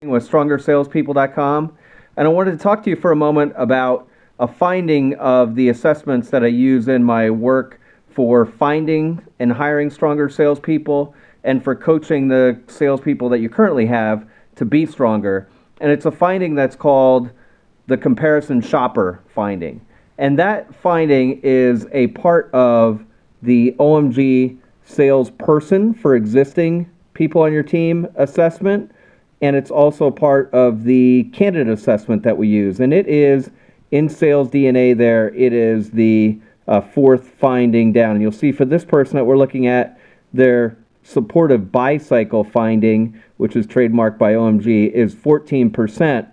with StrongerSalespeople.com, and I wanted to talk to you for a moment about a finding of the assessments that I use in my work for finding and hiring stronger salespeople and for coaching the salespeople that you currently have to be stronger. And it's a finding that's called the comparison shopper finding. And that finding is a part of the OMG salesperson for existing people on your team assessment. And it's also part of the candidate assessment that we use. And it is in sales DNA there. It is the fourth finding down. And you'll see for this person that we're looking at, their supportive buy cycle finding, which is trademarked by OMG, is 14%.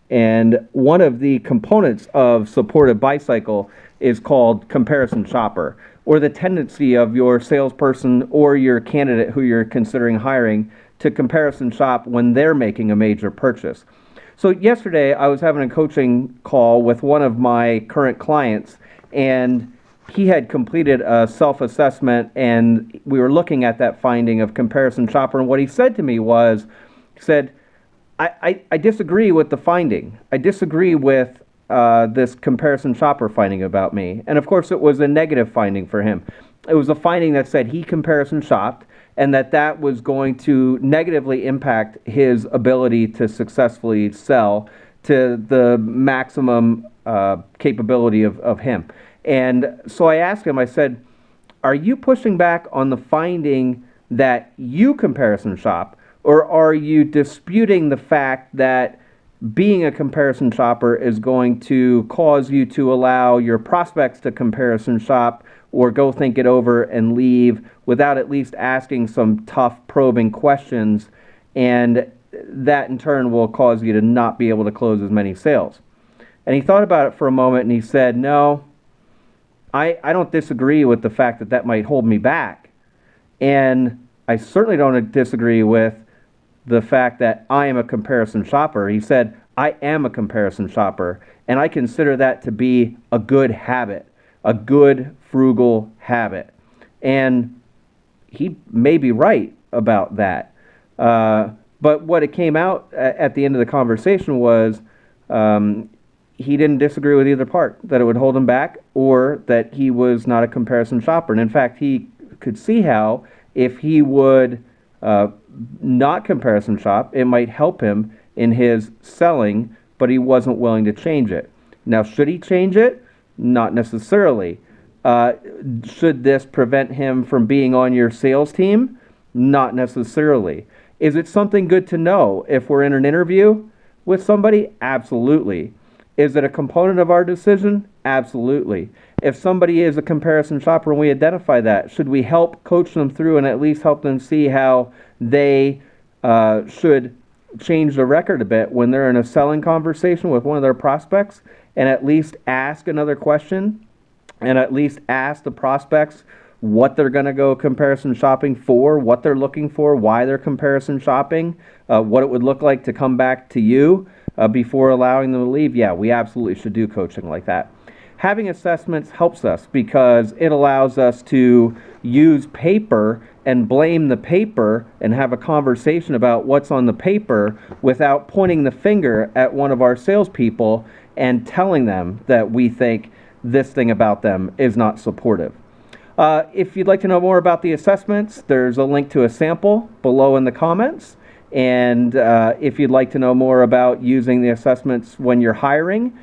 And one of the components of supportive buy cycle is called comparison shopper, or the tendency of your salesperson or your candidate who you're considering hiring to comparison shop when they're making a major purchase. So yesterday I was having a coaching call with one of my current clients, and he had completed a self-assessment, and we were looking at that finding of comparison shopper. And what he said to me was, he said, I disagree with the finding. I disagree with this comparison shopper finding about me. And of course it was a negative finding for him. It was a finding that said he comparison shopped, and that was going to negatively impact his ability to successfully sell to the maximum capability of him. And so I asked him, I said, are you pushing back on the finding that you comparison shop, or are you disputing the fact that being a comparison shopper is going to cause you to allow your prospects to comparison shop or go think it over and leave without at least asking some tough probing questions, and that in turn will cause you to not be able to close as many sales? And he thought about it for a moment and he said, no, I don't disagree with the fact that might hold me back. And I certainly don't disagree with the fact that I am a comparison shopper. He said, I am a comparison shopper, and I consider that to be a good habit, a good frugal habit. And he may be right about that. But what it came out at the end of the conversation was he didn't disagree with either part, that it would hold him back or that he was not a comparison shopper. And in fact, he could see how if he would not comparison shop, it might help him in his selling, but he wasn't willing to change it. Now, should he change it? Not necessarily. Should this prevent him from being on your sales team? Not necessarily. Is it something good to know if we're in an interview with somebody? Absolutely. Is it a component of our decision? Absolutely. If somebody is a comparison shopper and we identify that, should we help coach them through and at least help them see how they should change the record a bit when they're in a selling conversation with one of their prospects, and at least ask another question and at least ask the prospects what they're going to go comparison shopping for, what they're looking for, why they're comparison shopping, what it would look like to come back to you before allowing them to leave? Yeah, we absolutely should do coaching like that. Having assessments helps us because it allows us to use paper and blame the paper and have a conversation about what's on the paper without pointing the finger at one of our salespeople and telling them that we think this thing about them is not supportive. If you'd like to know more about the assessments, there's a link to a sample below in the comments. And if you'd like to know more about using the assessments when you're hiring,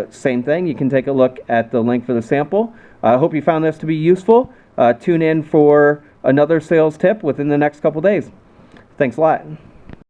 same thing. You can take a look at the link for the sample. I hope you found this to be useful. Tune in for another sales tip within the next couple days. Thanks a lot.